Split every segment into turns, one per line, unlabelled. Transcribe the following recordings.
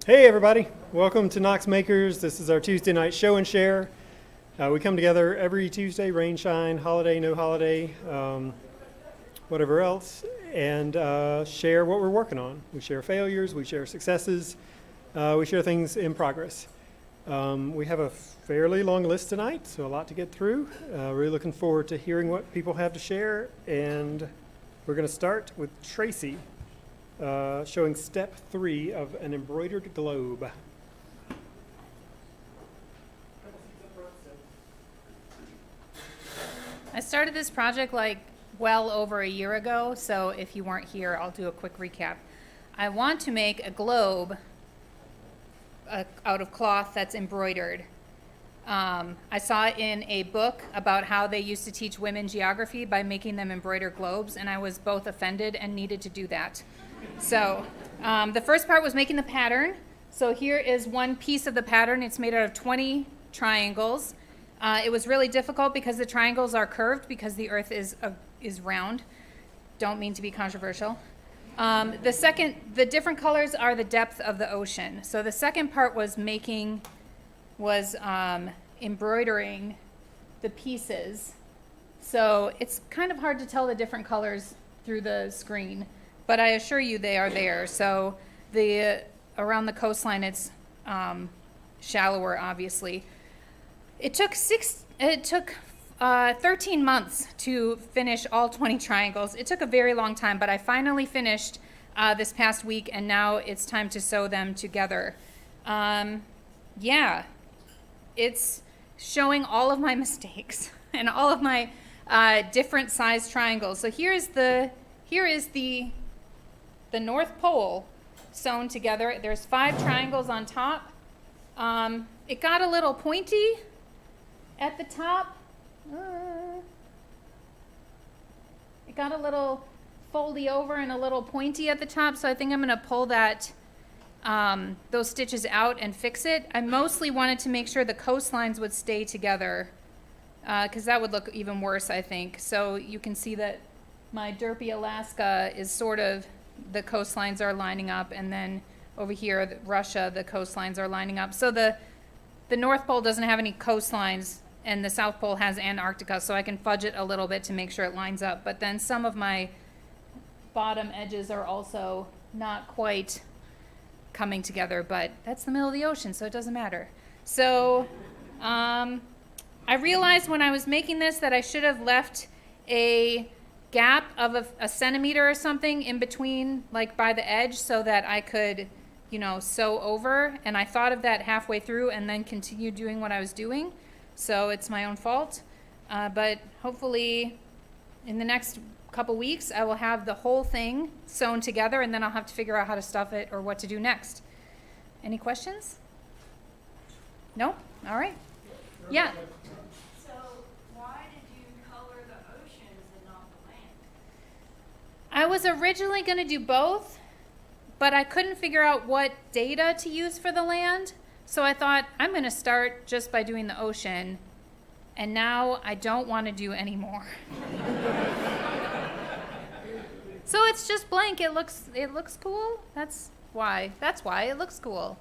Hey everybody, welcome to Knox Makers. This is our Tuesday night show and share. We come together every Tuesday, rain, shine, holiday, no holiday, whatever else, and share what we're working on. We share failures, we share successes, we share things in progress. We have a fairly long list tonight, so a lot to get through. Really looking forward to hearing what people have to share, and we're going to start with Tracy. Showing step 3 of an embroidered globe.
I started this project well over a year ago, so if you weren't here, I'll do a quick recap. I want to make a globe out of cloth that's embroidered. I saw in a book about how they used to teach women geography by making them embroider globes, and I was both offended and needed to do that. So the first part was making the pattern. So here is one piece of the pattern. It's made out of 20 triangles. It was really difficult because the triangles are curved because the earth is round. Don't mean to be controversial. The different colors are the depth of the ocean. So the second part was embroidering the pieces. So it's kind of hard to tell the different colors through the screen, but I assure you they are there. So around the coastline, it's shallower, obviously. It took 13 months to finish all 20 triangles. It took a very long time, but I finally finished this past week, and now it's time to sew them together. It's showing all of my mistakes and all of my different size triangles. So here is the North Pole sewn together. There's 5 triangles on top. It got a little pointy at the top. It got a little foldy over and a little pointy at the top, so I think I'm going to pull those stitches out and fix it. I mostly wanted to make sure the coastlines would stay together, because that would look even worse, I think. So you can see that my derpy Alaska is sort of, the coastlines are lining up, and then over here, Russia, the coastlines are lining up. So the North Pole doesn't have any coastlines, and the South Pole has Antarctica, so I can fudge it a little bit to make sure it lines up. But then some of my bottom edges are also not quite coming together, but that's the middle of the ocean, so it doesn't matter. So I realized when I was making this that I should have left a gap of a centimeter or something in between, like by the edge, so that I could, sew over. And I thought of that halfway through and then continued doing what I was doing. So it's my own fault. But hopefully in the next couple weeks, I will have the whole thing sewn together, and then I'll have to figure out how to stuff it or what to do next. Any questions? No? All right. Yeah.
So why did you color the oceans and not the land?
I was originally going to do both, but I couldn't figure out what data to use for the land. So I thought, I'm going to start just by doing the ocean, and now I don't want to do any more. So it's just blank. It looks cool. That's why it looks cool.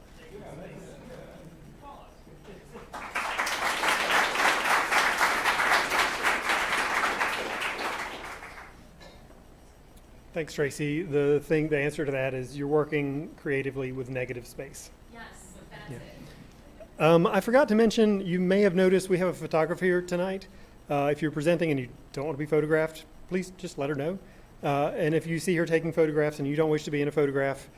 Thanks, Tracy. The answer to that is you're working creatively with negative space.
Yes, that's
Yeah.
it.
I forgot to mention, you may have noticed we have a photographer here tonight. If you're presenting and you don't want to be photographed, please just let her know. And if you see her taking photographs and you don't wish to be in a photograph,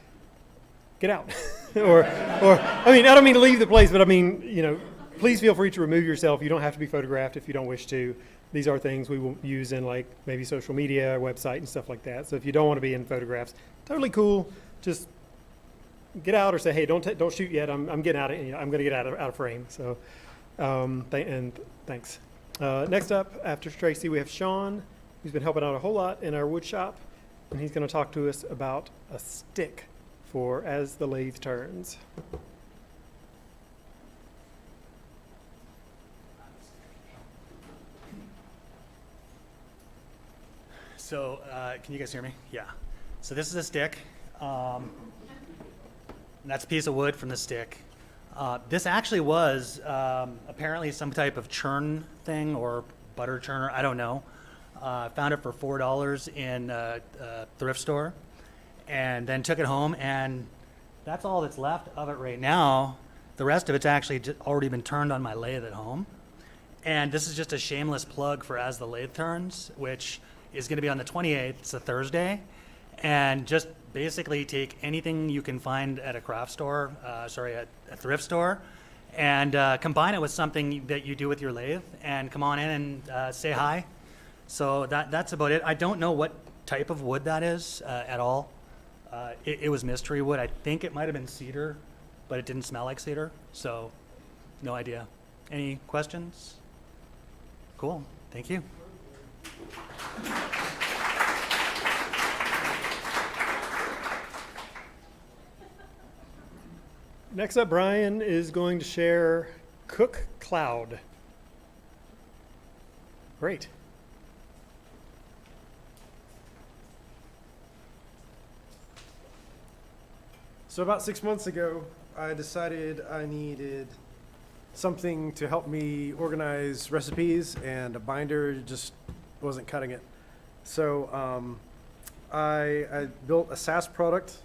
get out. or I don't mean to leave the place, but please feel free to remove yourself. You don't have to be photographed if you don't wish to. These are things we will use in maybe social media, website, and stuff like that. So if you don't want to be in photographs, totally cool. Just get out or say, hey, don't shoot yet. I'm getting out of, I'm going to get out of frame. So, thanks. Next up, after Tracy, we have Sean, who's been helping out a whole lot in our wood shop, and he's going to talk to us about a stick for as the lathe turns.
So can you guys hear me? Yeah. So this is a stick. And that's a piece of wood from the stick. This actually was apparently some type of churn thing or butter churner. I don't know. Found it for $4 in a thrift store, and then took it home, and that's all that's left of it right now. The rest of it's actually already been turned on my lathe at home. And this is just a shameless plug for As the Lathe Turns, which is going to be on the 28th. It's a Thursday. And just basically take anything you can find at a craft store, at a thrift store, and combine it with something that you do with your lathe, and come on in and say hi. So that's about it. I don't know what type of wood that is at all. It was mystery wood. I think it might have been cedar, but it didn't smell like cedar, so no idea. Any questions? Cool. Thank you.
Next up, Brian is going to share Cook Cloud. Great.
So about 6 months ago, I decided I needed something to help me organize recipes, and a binder just wasn't cutting it. So I built a SaaS product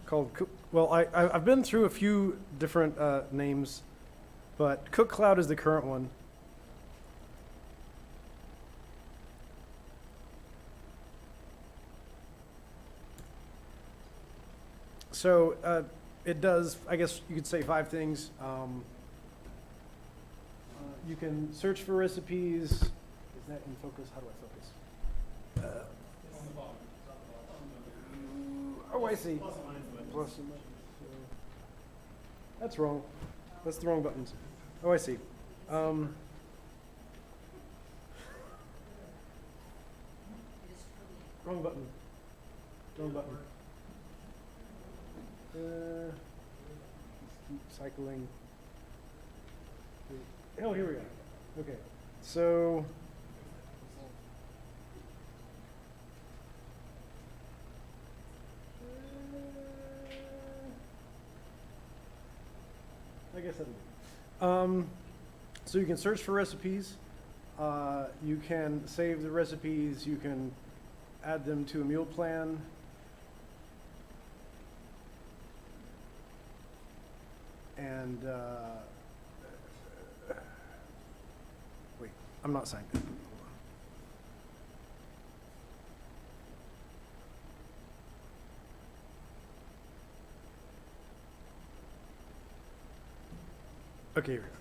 called I've been through a few different names, but Cook Cloud is the current one. So it does, I guess you could say, 5 things. You can search for recipes. Is that in focus? How do I focus? Oh, I see. Plus and minus. That's wrong. That's the wrong buttons. Oh, I see. Wrong button. Wrong button. Just keep cycling. Oh, here we go. Okay. So I guess that'll do. So you can search for recipes. You can save the recipes. You can add them to a meal plan. And wait, I'm not saying that. Okay, here we go.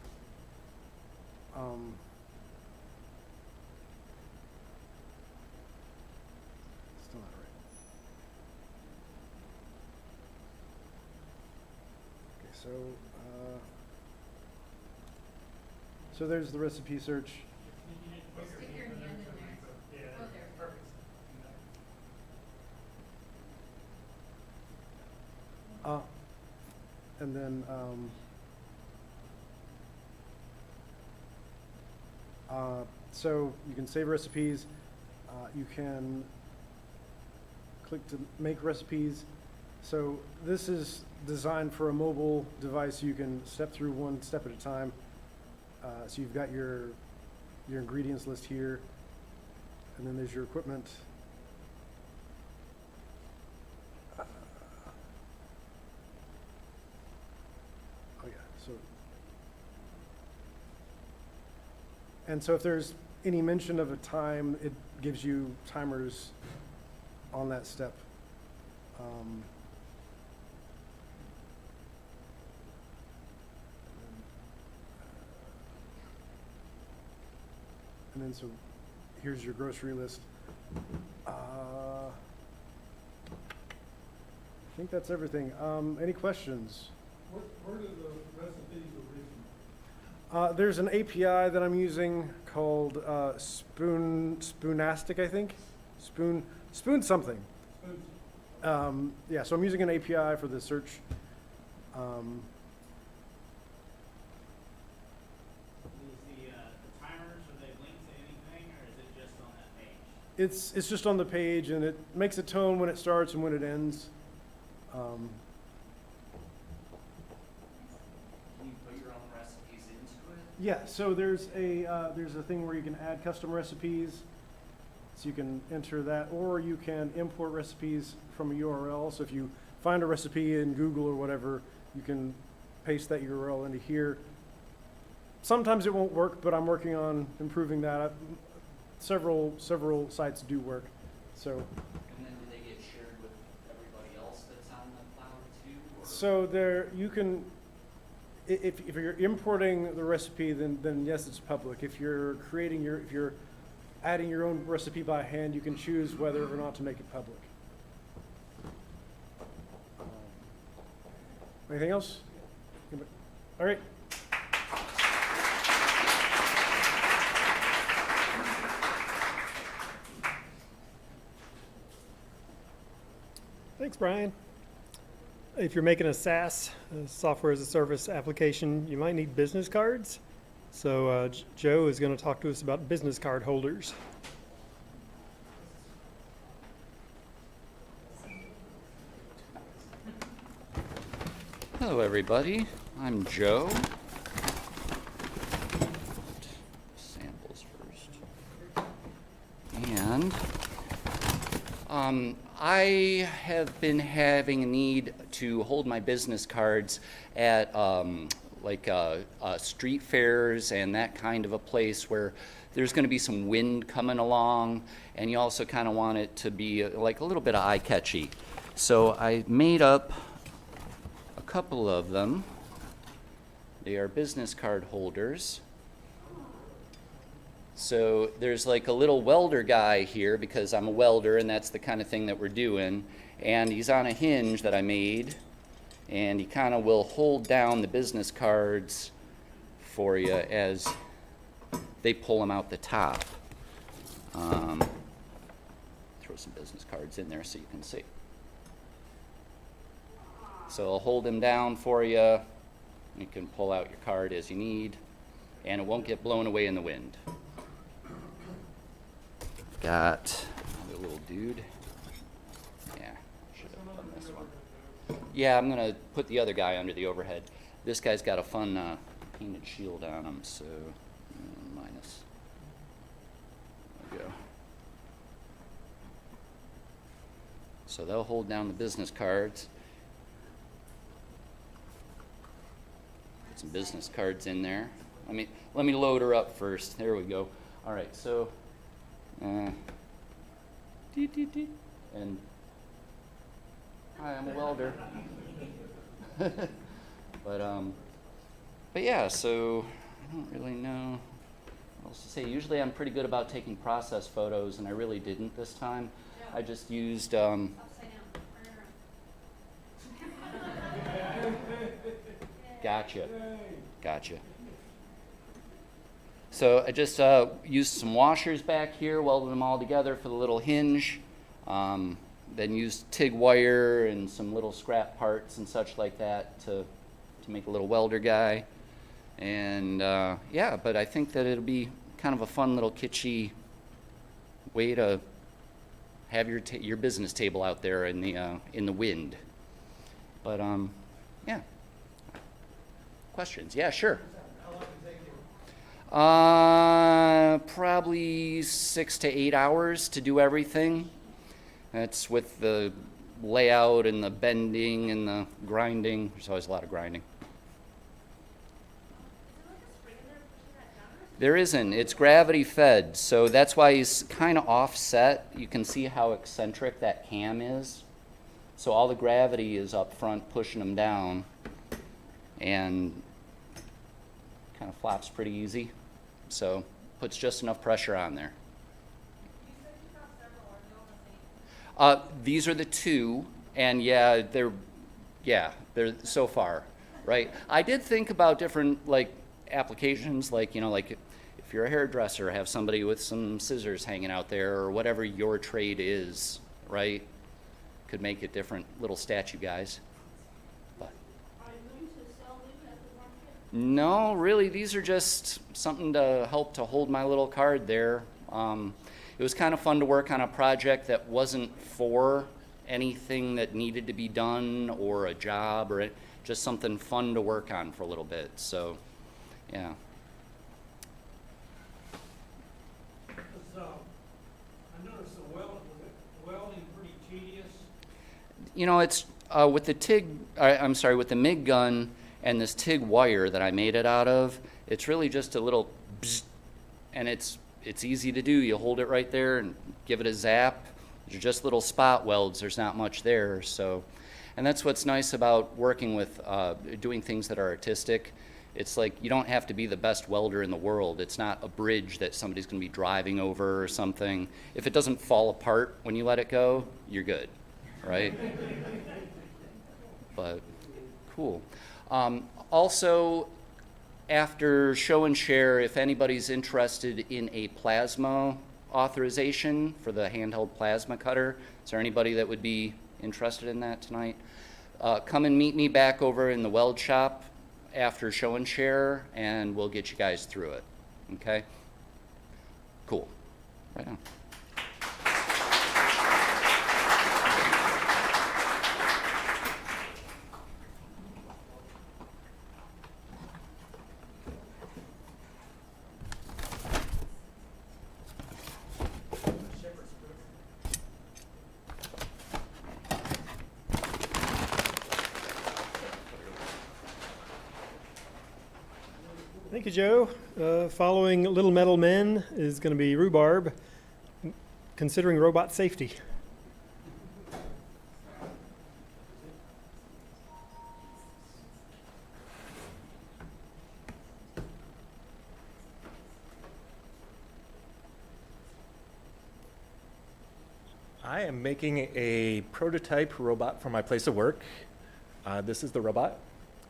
Still not right. Okay, so there's the recipe search.
Stick your hand in there. Oh, there.
And then so you can save recipes. You can click to make recipes. So this is designed for a mobile device. You can step through one step at a time. So you've got your ingredients list here, and then there's your equipment. Oh yeah, so if there's any mention of a time, it gives you timers on that step. And then so here's your grocery list. I think that's everything. Any questions?
Where do the recipes originate?
There's an API that I'm using called Spoonastic, I think. Spoon something. Yeah, so I'm using an API for the search.
The timers, are they linked to anything, or is it just on that page?
It's just on the page, and it makes a tone when it starts and when it ends. Yeah, so there's a thing where you can add custom recipes. So you can enter that, or you can import recipes from a URL. So if you find a recipe in Google or whatever, you can paste that URL into here. Sometimes it won't work, but I'm working on improving that. Several sites do work. So
And then do they get shared with everybody else that's on the cloud too? Or?
so there you can, if you're importing the recipe, then yes, it's public. If you're if you're adding your own recipe by hand, you can choose whether or not to make it public. Anything else? All right.
Thanks, Brian. If you're making a SaaS, software as a service application, you might need business cards. So Joe is going to talk to us about business card holders.
Hello, everybody. I'm Joe. Samples first. And I have been having a need to hold my business cards at street fairs and that kind of a place where there's going to be some wind coming along, and you also kind of want it to be like a little bit of eye-catchy. So I made up a couple of them. They are business card holders. So there's like a little welder guy here because I'm a welder and that's the kind of thing that we're doing. And he's on a hinge that I made, and he kind of will hold down the business cards for you as they pull them out the top. Throw some business cards in there so you can see. So I'll hold them down for you. You can pull out your card as you need, and it won't get blown away in the wind. Got another little dude. Yeah, should have done this one. Yeah, I'm gonna put the other guy under the overhead. This guy's got a fun painted shield on him, so minus. There we go. So they'll hold down the business cards. Put some business cards in there. Let me load her up first. There we go. All right, so. And hi, I'm a welder. But yeah, so I don't really know what else to say. Usually I'm pretty good about taking process photos, and I really didn't this time. I just used
Upside down. Turn it around.
Gotcha. So I just used some washers back here, welded them all together for the little hinge, then used TIG wire and some little scrap parts and such like that to make a little welder guy. And yeah, but I think that it'll be kind of a fun little kitschy way to have your business table out there in the wind. But yeah. Questions? Yeah, sure. Probably 6 to 8 hours to do everything. That's with the layout and the bending and the grinding. There's always a lot of grinding. There isn't. It's gravity fed, so that's why he's kind of offset. You can see how eccentric that cam is. So all the gravity is up front pushing him down, and kind of flops pretty easy. So puts just enough pressure on there. These are the two, and yeah, they're so far, right? I did think about different applications, like if you're a hairdresser, have somebody with some scissors hanging out there, or whatever your trade is, right? Could make it different little statue guys. But no, really, these are just something to help to hold my little card there. It was kind of fun to work on a project that wasn't for anything that needed to be done or a job, or just something fun to work on for a little bit. So, yeah. You know, it's with the with the MIG gun and this TIG wire that I made it out of. It's really just a little, bzz, and it's easy to do. You hold it right there and give it a zap. They're just little spot welds. There's not much there. So, and that's what's nice about working with doing things that are artistic. It's like you don't have to be the best welder in the world. It's not a bridge that somebody's going to be driving over or something. If it doesn't fall apart when you let it go, you're good, right? But cool. Also, after show and share, if anybody's interested in a plasma authorization for the handheld plasma cutter, is there anybody that would be interested in that tonight? Come and meet me back over in the weld shop after show and share, and we'll get you guys through it. Okay? Cool. Right on.
Thank you, Joe. Following Little Metal Men is going to be Rhubarb, considering robot safety.
I am making a prototype robot for my place of work. This is the robot.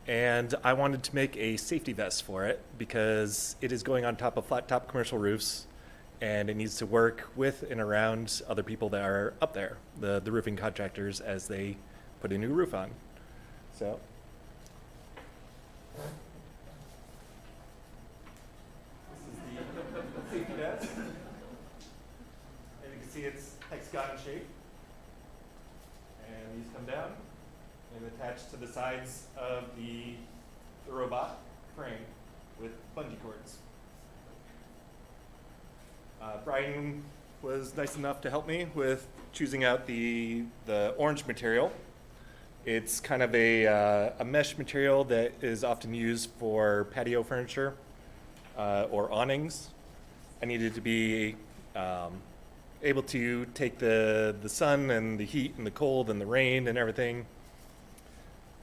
And I wanted to make a safety vest for it because it is going on top of flat top commercial roofs and it needs to work with and around other people that are up there, the roofing contractors, as they put a new roof on. So. This is the safety vest. And you can see it's hexagon shape. And these come down and attached to the sides of the robot frame with bungee cords. Brian was nice enough to help me with choosing out the orange material. It's kind of a mesh material that is often used for patio furniture or awnings. I needed to be able to take the sun and the heat and the cold and the rain and everything.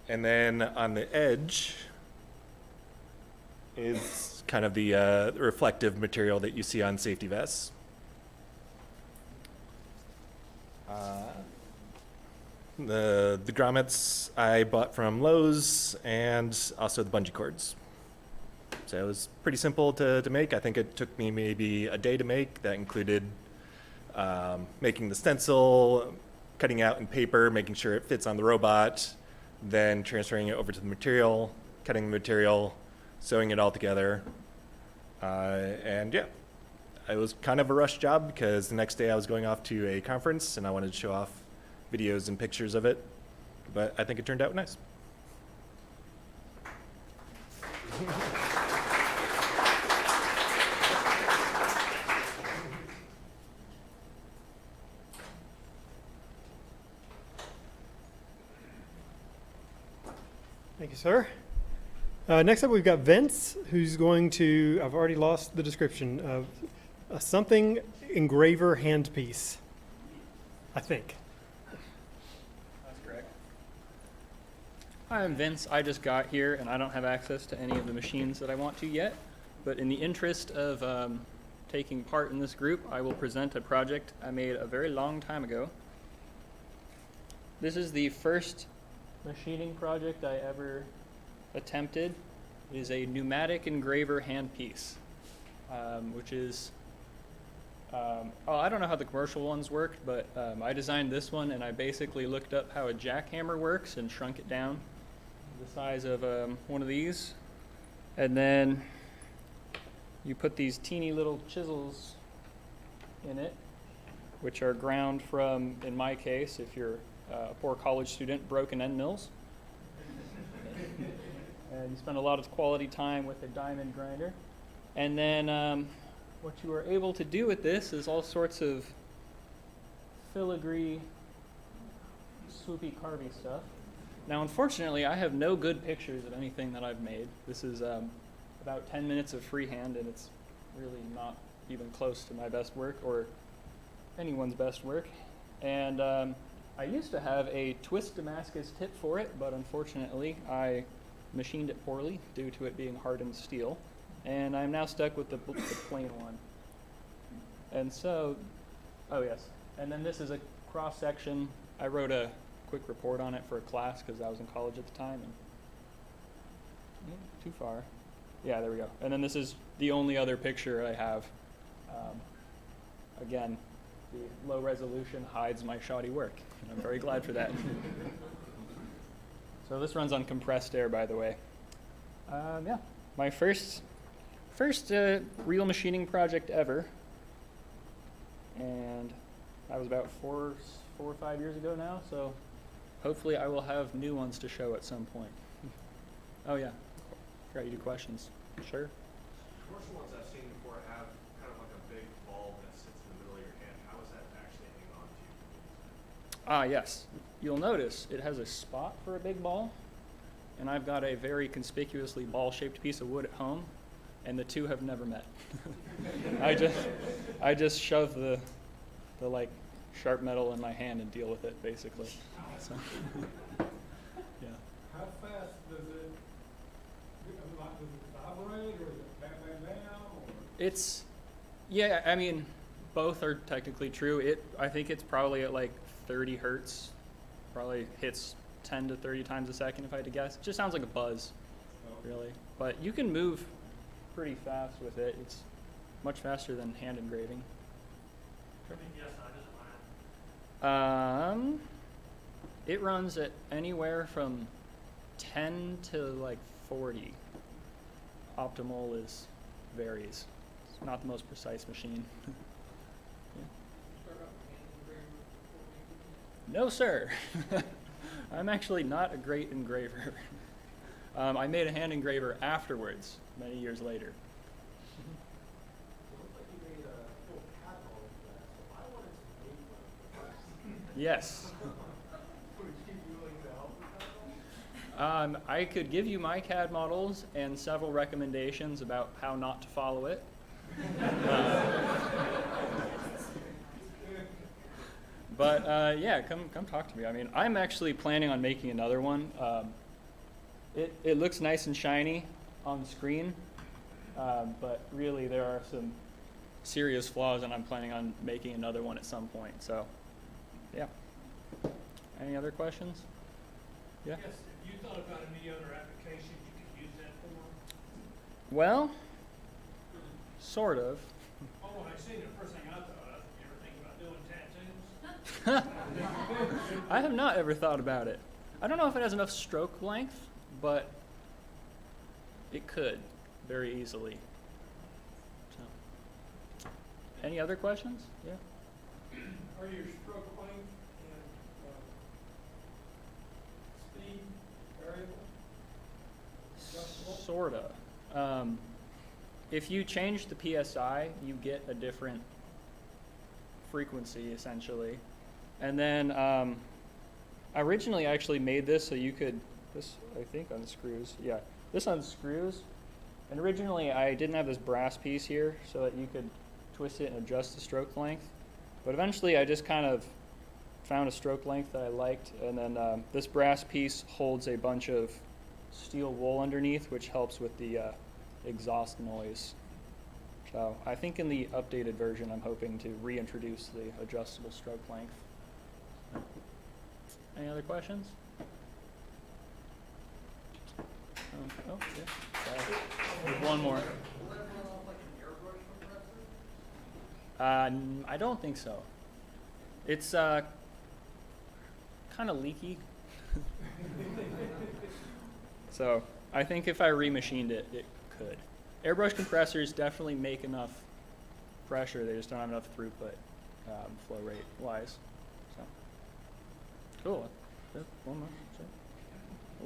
And then on the edge is kind of the reflective material that you see on safety vests. The grommets I bought from Lowe's, and also the bungee cords. So it was pretty simple to make. I think it took me maybe a day to make. That included making the stencil, cutting out in paper, making sure it fits on the robot, then transferring it over to the material, cutting the material, sewing it all together. And yeah, it was kind of a rush job because the next day I was going off to a conference and I wanted to show off videos and pictures of it, but I think it turned out nice.
Thank you, sir. Next up, we've got Vince, who's going to, I've already lost the description, of a something engraver handpiece, I think.
That's correct. Hi, I'm Vince. I just got here and I don't have access to any of the machines that I want to yet. But in the interest of taking part in this group, I will present a project I made a very long time ago. This is the first machining project I ever attempted. It is a pneumatic engraver handpiece, which is, I don't know how the commercial ones worked, but I designed this one and I basically looked up how a jackhammer works and shrunk it down to the size of one of these. And then you put these teeny little chisels in it, which are ground from, in my case, if you're a poor college student, broken end mills. And you spend a lot of quality time with a diamond grinder. And then what you are able to do with this is all sorts of filigree swoopy carvy stuff. Now, unfortunately, I have no good pictures of anything that I've made. This is about 10 minutes of freehand, and it's really not even close to my best work or anyone's best work. And I used to have a twist Damascus tip for it, but unfortunately, I machined it poorly due to it being hardened steel, and I'm now stuck with the plain one. And so, oh yes, and then this is a cross section. I wrote a quick report on it for a class because I was in college at the time. And too far. Yeah, there we go. And then this is the only other picture I have. Again, the low resolution hides my shoddy work, and I'm very glad for that. So this runs on compressed air, by the way. Yeah, my first real machining project ever, and that was about four or 5 years ago now. So hopefully I will have new ones to show at some point. Oh yeah, forgot you do questions. Sure.
Commercial ones I've seen before have kind of like a big ball that sits in the middle of your hand. How is that actually hanging on to?
Ah, yes. You'll notice it has a spot for a big ball, and I've got a very conspicuously ball-shaped piece of wood at home, and the two have never met. I just shove the like sharp metal in my hand and deal with it, basically. So, yeah.
How fast does it, like, does it vibrate, or is it bam, bam, bam, or?
It's, yeah, I mean, both are technically true. I think it's probably at like 30 hertz. Probably hits 10 to 30 times a second if I had to guess. It just sounds like a buzz, really. But you can move pretty fast with it. It's much faster than hand engraving. It runs at anywhere from 10 to like 40. Optimal varies. It's not the most precise machine. No, sir. I'm actually not a great engraver. I made a hand engraver afterwards, many years later. Yes. I could give you my CAD models and several recommendations about how not to follow it. But yeah, come talk to me. I mean, I'm actually planning on making another one. It looks nice and shiny on the screen, but really there are some serious flaws, and I'm planning on making another one at some point. So, yeah. Any other questions? Yeah.
Yes, have you thought about any other applications you could use that for?
Well, sort of.
Oh, when I seen it, first thing I thought of, you ever think about doing tattoos?
I have not ever thought about it. I don't know if it has enough stroke length, but it could very easily. So, any other questions? Yeah.
Are your stroke length and speed variable? Adjustable?
Sorta. If you change the PSI, you get a different frequency, essentially. And then I originally actually made this so you could, this I think unscrews, yeah, this unscrews. And originally I didn't have this brass piece here so that you could twist it and adjust the stroke length. But eventually I just kind of found a stroke length that I liked, and then this brass piece holds a bunch of steel wool underneath, which helps with the exhaust noise. So I think in the updated version I'm hoping to reintroduce the adjustable stroke length. Any other questions? Oh, yeah. Sorry. There's one more. I don't think so. It's kind of leaky. So I think if I remachined it, it could. Airbrush compressors definitely make enough pressure. They just don't have enough throughput, flow rate wise. So cool. Yeah, one more. Sure.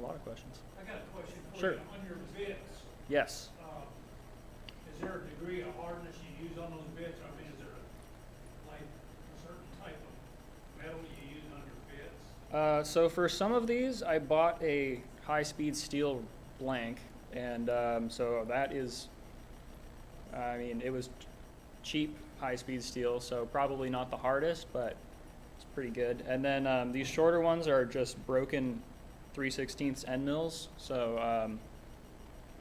A lot of questions.
I got a question for
Sure.
you. On your bits,
Yes.
is there a degree of hardness you use on those bits? I mean, is there like a certain type of metal you use on your bits?
So for some of these, I bought a high-speed steel blank, and so that is, I mean, it was cheap high-speed steel, so probably not the hardest, but it's pretty good. And then these shorter ones are just broken 3/16 end mills, so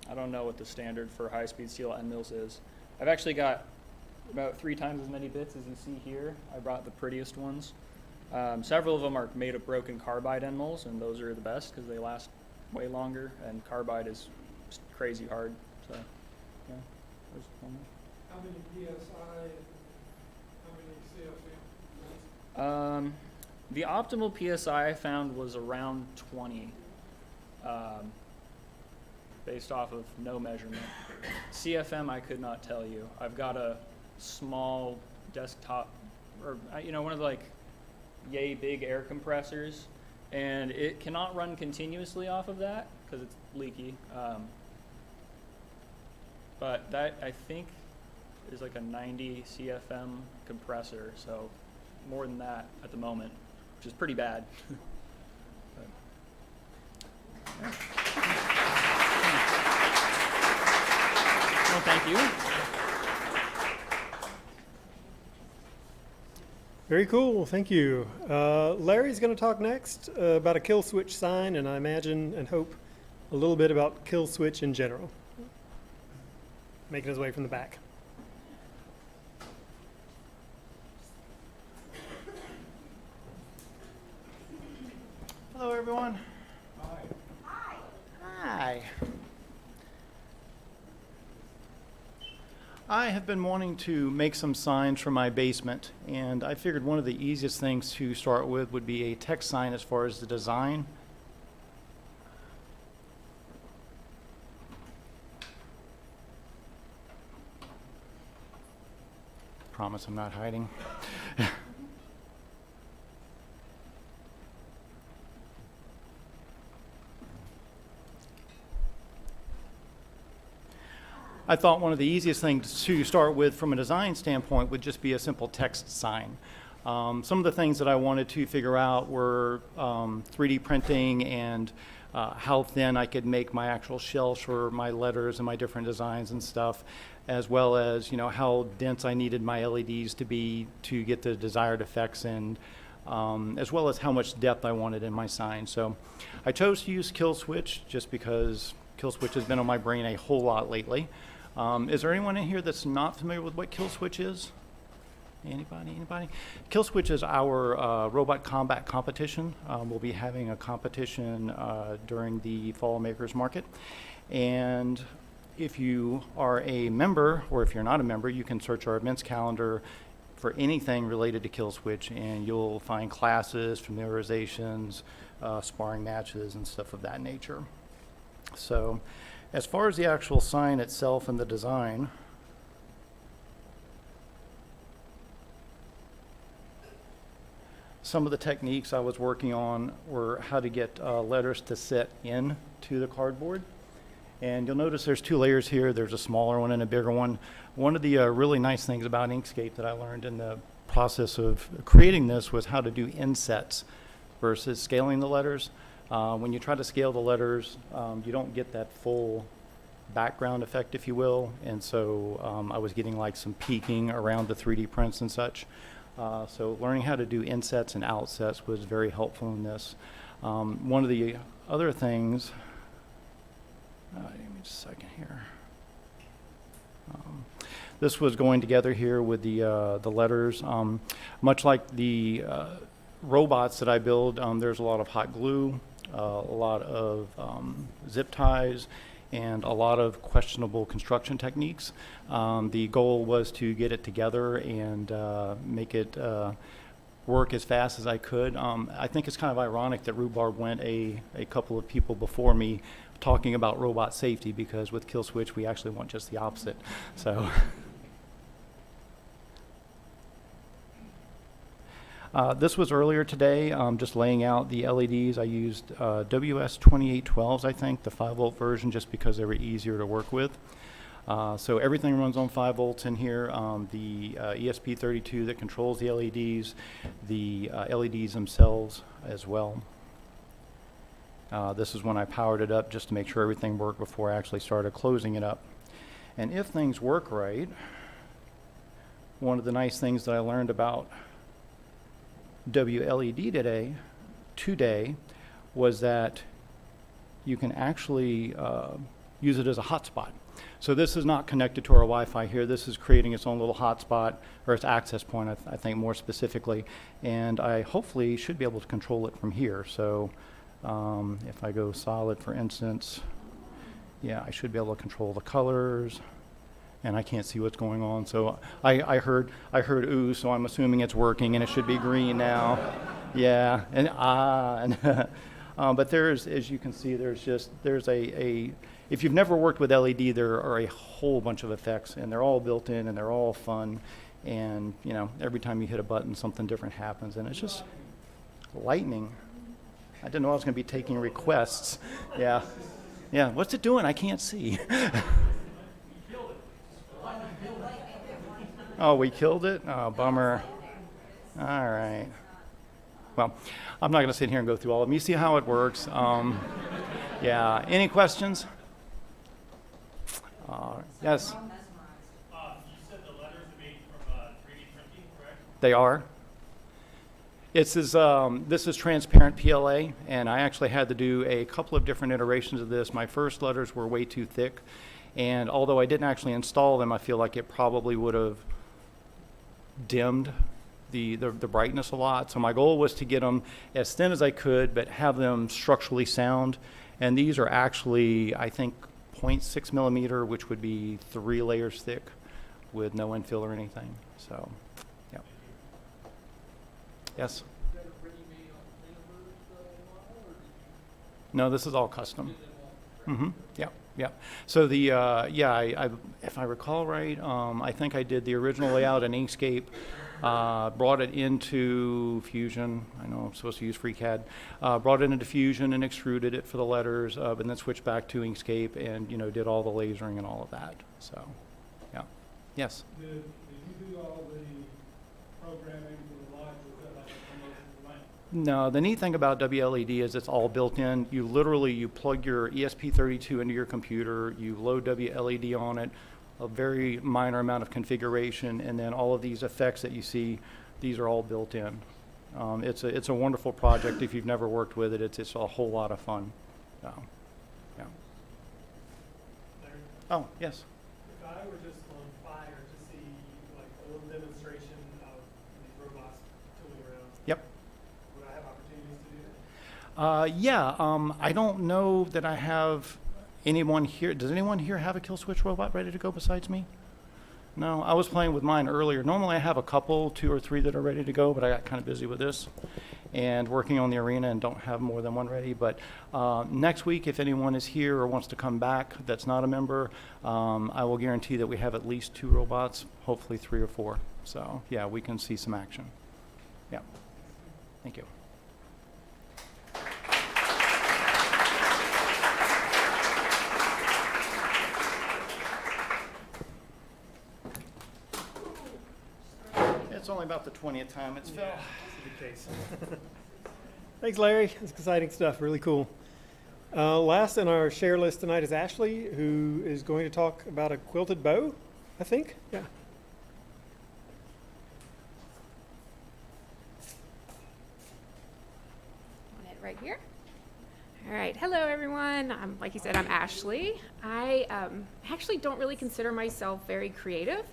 I don't know what the standard for high-speed steel end mills is. I've actually got about 3 times as many bits as you see here. I brought the prettiest ones. Several of them are made of broken carbide end mills, and those are the best because they last way longer, and carbide is just crazy hard. So, yeah, there's one more.
How many PSI and how many CFM?
The optimal PSI I found was around 20, based off of no measurement. CFM I could not tell you. I've got a small desktop, or one of the like yay big air compressors, and it cannot run continuously off of that because it's leaky. But that I think is like a 90 CFM compressor, so more than that at the moment, which is pretty bad. But, yeah. Well, thank you.
Very cool, thank you. Larry's going to talk next about a kill switch sign, and I imagine and hope a little bit about kill switch in general. Making his way from the back.
Hello, everyone.
Hi.
Hi. I have been wanting to make some signs for my basement, and I figured one of the easiest things to start with would be a text sign as far as the design. Promise I'm not hiding. I thought one of the easiest things to start with from a design standpoint would just be a simple text sign. Some of the things that I wanted to figure out were 3D printing and how thin I could make my actual shells for my letters and my different designs and stuff, as well as how dense I needed my LEDs to be to get the desired effects in, as well as how much depth I wanted in my sign. So I chose to use kill switch just because kill switch has been on my brain a whole lot lately. Is there anyone in here that's not familiar with what kill switch is? Anybody? Kill switch is our robot combat competition. We'll be having a competition during the Fall Makers Market. And if you are a member, or if you're not a member, you can search our events calendar for anything related to kill switch, and you'll find classes, familiarizations, sparring matches, and stuff of that nature. So as far as the actual sign itself and the design, some of the techniques I was working on were how to get letters to set into the cardboard. And you'll notice there's 2 layers here. There's a smaller one and a bigger one. One of the really nice things about Inkscape that I learned in the process of creating this was how to do insets versus scaling the letters. When you try to scale the letters, you don't get that full background effect, if you will. And so I was getting like some peaking around the 3D prints and such. So learning how to do insets and outsets was very helpful in this. One of the other things, give me just a second here. This was going together here with the letters. Much like the robots that I build, there's a lot of hot glue, a lot of zip ties, and a lot of questionable construction techniques. The goal was to get it together and make it work as fast as I could. I think it's kind of ironic that Rhubarb went a couple of people before me talking about robot safety, because with Kill Switch we actually want just the opposite. So. This was earlier today, just laying out the LEDs. I used WS2812s, I think, the 5-volt version, just because they were easier to work with. So everything runs on 5 volts in here. The ESP32 that controls the LEDs, the LEDs themselves as well. This is when I powered it up just to make sure everything worked before I actually started closing it up. And if things work right, one of the nice things that I learned about WLED today was that you can actually use it as a hotspot. So this is not connected to our Wi-Fi here. This is creating its own little hotspot, or its access point, I think more specifically. And I hopefully should be able to control it from here. So if I go solid, for instance, yeah, I should be able to control the colors. And I can't see what's going on. So I heard ooh, so I'm assuming it's working, and it should be green now. Yeah, and but there's, as you can see, there's a if you've never worked with LED, there are a whole bunch of effects, and they're all built in, and they're all fun. And you know, every time you hit a button, something different happens, and it's just lightning. I didn't know I was going to be taking requests. Yeah, yeah. What's it doing? I can't see. Oh, we killed it? Oh, bummer. All right. Well, I'm not going to sit here and go through all of them. You see how it works. Yeah. Any questions? Yes?
You said the letters are made from 3D printing, correct?
They are. This is transparent PLA, and I actually had to do a couple of different iterations of this. My first letters were way too thick, and although I didn't actually install them, I feel like it probably would have dimmed the brightness a lot. So my goal was to get them as thin as I could, but have them structurally sound. And these are actually, I think, 0.6 millimeter, which would be 3 layers thick with no infill or anything. So, yeah. Yes? No, this is all custom. Mm-hmm. Yeah. Yeah. So the I if I recall right, I think I did the original layout in Inkscape, brought it into Fusion. I know I'm supposed to use FreeCAD. Brought it into Fusion and extruded it for the letters, and then switched back to Inkscape and did all the lasering and all of that. So, yeah. Yes.
Did you do all the programming for the lights? Was that like a promotional lamp?
No, the neat thing about WLED is it's all built in. You plug your ESP32 into your computer, you load WLED on it, a very minor amount of configuration, and then all of these effects that you see, these are all built in. It's a wonderful project. If you've never worked with it, it's a whole lot of fun. So, yeah. Oh, yes.
If I were just on fire to see like a little demonstration of these robots tooling around,
Yep.
would I have opportunities to do that?
Yeah, I don't know that I have anyone here. Does anyone here have a kill switch robot ready to go besides me? No, I was playing with mine earlier. Normally I have a couple, 2 or 3 that are ready to go, but I got kind of busy with this and working on the arena and don't have more than one ready. But next week, if anyone is here or wants to come back that's not a member, I will guarantee that we have at least 2 robots, hopefully 3 or 4. So yeah, we can see some action. Yeah, thank you. It's only about the 20th time it's fell.
That's a good case. Thanks, Larry. That's exciting stuff. Really cool. Last in our share list tonight is Ashley, who is going to talk about a quilted bow, I think. Yeah.
Want it right here. All right. Hello, everyone. Like you said, I'm Ashley. I actually don't really consider myself very creative,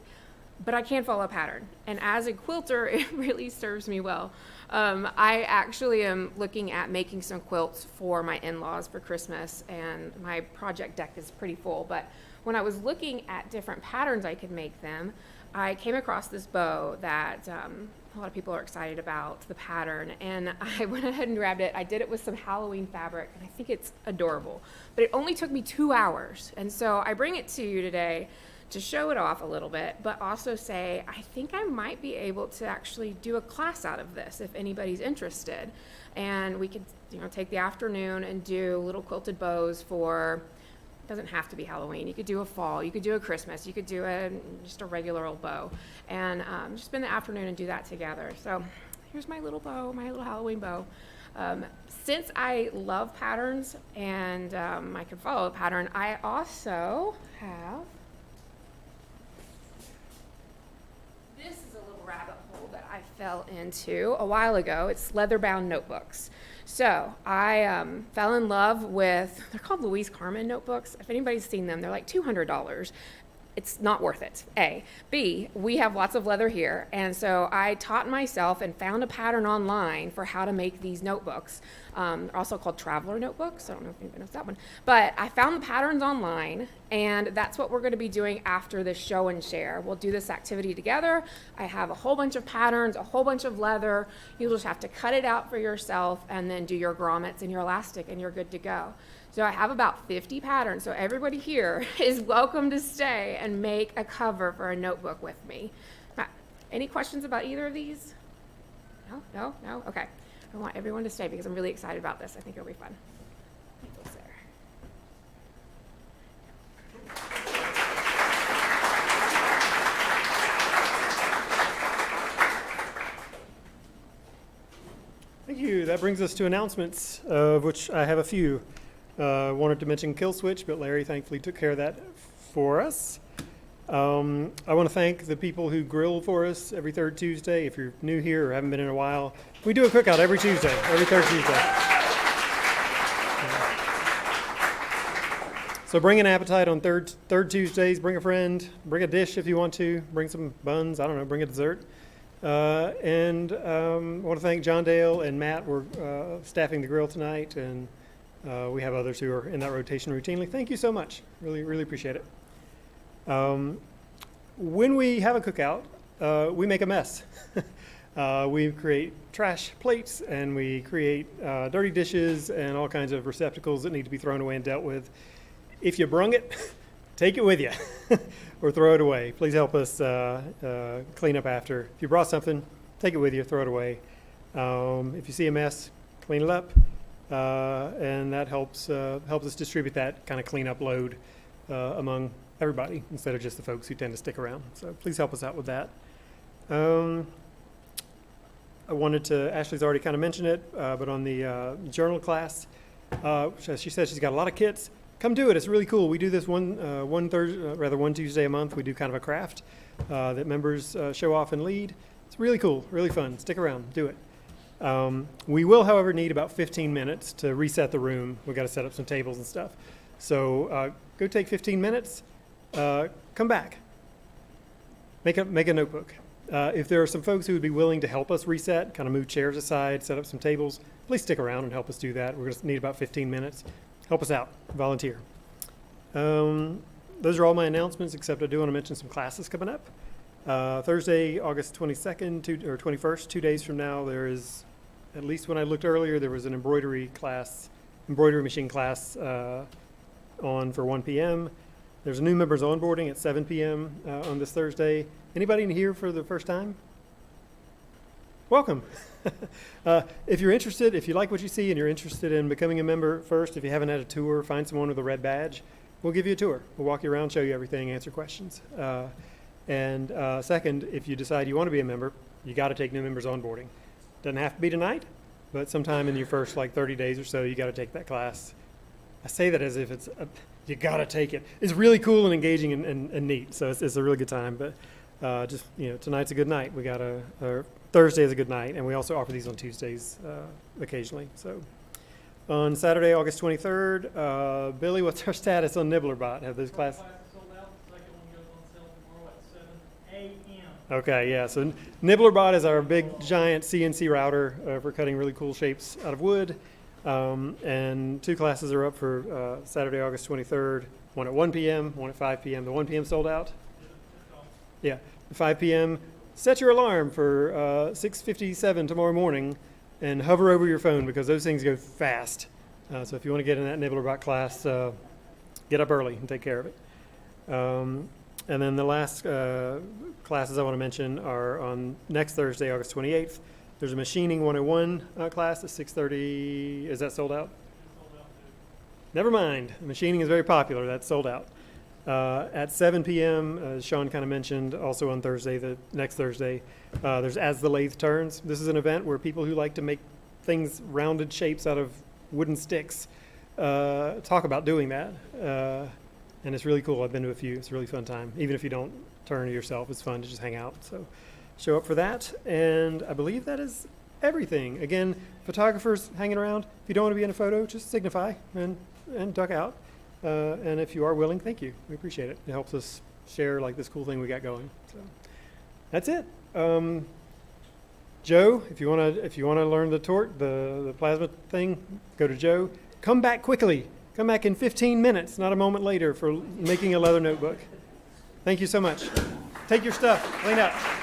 but I can follow a pattern. And as a quilter, it really serves me well. I actually am looking at making some quilts for my in-laws for Christmas, and my project deck is pretty full. But when I was looking at different patterns I could make them, I came across this bow that a lot of people are excited about, the pattern, and I went ahead and grabbed it. I did it with some Halloween fabric, and I think it's adorable. But it only took me 2 hours, and so I bring it to you today to show it off a little bit, but also say, I think I might be able to actually do a class out of this if anybody's interested. And we could, take the afternoon and do little quilted bows for doesn't have to be Halloween. You could do a fall, you could do a Christmas, you could do just a regular old bow, and just spend the afternoon and do that together. So here's my little bow, my little Halloween bow. Since I love patterns and I can follow a pattern, I also have, this is a little rabbit hole that I fell into a while ago. It's leather-bound notebooks. So I fell in love with, they're called Louise Carmen notebooks. If anybody's seen them, they're like $200. It's not worth it, A. B, we have lots of leather here, and so I taught myself and found a pattern online for how to make these notebooks. They're also called traveler notebooks. I don't know if anybody knows that one. But I found the patterns online, and that's what we're going to be doing after this show and share. We'll do this activity together. I have a whole bunch of patterns, a whole bunch of leather. You'll just have to cut it out for yourself and then do your grommets and your elastic, and you're good to go. So I have about 50 patterns, so everybody here is welcome to stay and make a cover for a notebook with me. Any questions about either of these? No? Okay. I want everyone to stay because I'm really excited about this. I think it'll be fun. Put those there.
Thank you. That brings us to announcements, of which I have a few. Wanted to mention Kill Switch, but Larry thankfully took care of that for us. I want to thank the people who grill for us every third Tuesday. If you're new here or haven't been in a while, we do a cookout every Tuesday, every third Tuesday. So bring an appetite on third Tuesdays. Bring a friend. Bring a dish if you want to. Bring some buns. I don't know. Bring a dessert. And I want to thank John Dale and Matt. We're staffing the grill tonight, and we have others who are in that rotation routinely. Thank you so much. Really, really appreciate it. When we have a cookout, we make a mess. We create trash plates, and we create dirty dishes and all kinds of receptacles that need to be thrown away and dealt with. If you brung it, take it with you or throw it away. Please help us clean up after. If you brought something, take it with you, throw it away. If you see a mess, clean it up. And that helps us distribute that kind of cleanup load among everybody instead of just the folks who tend to stick around. So please help us out with that. I wanted to, Ashley's already kind of mentioned it, but on the journal class, she said she's got a lot of kits. Come do it. It's really cool. We do this one Tuesday a month. We do kind of a craft that members show off and lead. It's really cool, really fun. Stick around, do it. We will, however, need about 15 minutes to reset the room. We've got to set up some tables and stuff. So go take 15 minutes, come back, make a notebook. If there are some folks who would be willing to help us reset, kind of move chairs aside, set up some tables, please stick around and help us do that. We're going to need about 15 minutes. Help us out, volunteer. Those are all my announcements, except I do want to mention some classes coming up. Thursday, August 22nd or 21st, 2 days from now, there is, at least when I looked earlier, there was an embroidery machine class on for 1 p.m. There's a new members onboarding at 7 p.m. On this Thursday. Anybody in here for the first time? Welcome. If you're interested, if you like what you see and you're interested in becoming a member first, if you haven't had a tour, find someone with a red badge. We'll give you a tour. We'll walk you around, show you everything, answer questions. And second, if you decide you want to be a member, you got to take new members onboarding. Doesn't have to be tonight, but sometime in your first 30 days or so, you got to take that class. I say that as if you got to take it. It's really cool and engaging and neat, so it's a really good time. But tonight's a good night. We got Thursday is a good night, and we also offer these on Tuesdays occasionally. So on Saturday, August 23rd, Billy, what's our status on Nibblerbot? Have those classes? Okay, yeah, so Nibblerbot is our big, giant CNC router for cutting really cool shapes out of wood. And 2 classes are up for Saturday, August 23rd, one at 1 p.m., one at 5 p.m. The 1 p.m. sold out? Yeah, 5 p.m. Set your alarm for 6:57 tomorrow morning and hover over your phone because those things go fast. So if you want to get in that Nibblerbot class, get up early and take care of it. And then the last classes I want to mention are on next Thursday, August 28th. There's a Machining 101 class at 6:30. Is that sold out? Never mind. Machining is very popular. That's sold out. At 7 p.m., as Sean kind of mentioned, also on Thursday, the next Thursday, there's As the Lathe Turns. This is an event where people who like to make things rounded shapes out of wooden sticks talk about doing that. And it's really cool. I've been to a few. It's a really fun time. Even if you don't turn yourself, it's fun to just hang out. So show up for that. And I believe that is everything. Again, photographers hanging around. If you don't want to be in a photo, just signify and duck out. And if you are willing, thank you. We appreciate it. It helps us share like this cool thing we got going. So that's it. Joe, if you wanna learn the torque, the plasma thing, go to Joe. Come back quickly. Come back in 15 minutes, not a moment later, for making a leather notebook. Thank you so much. Take your stuff. Clean up.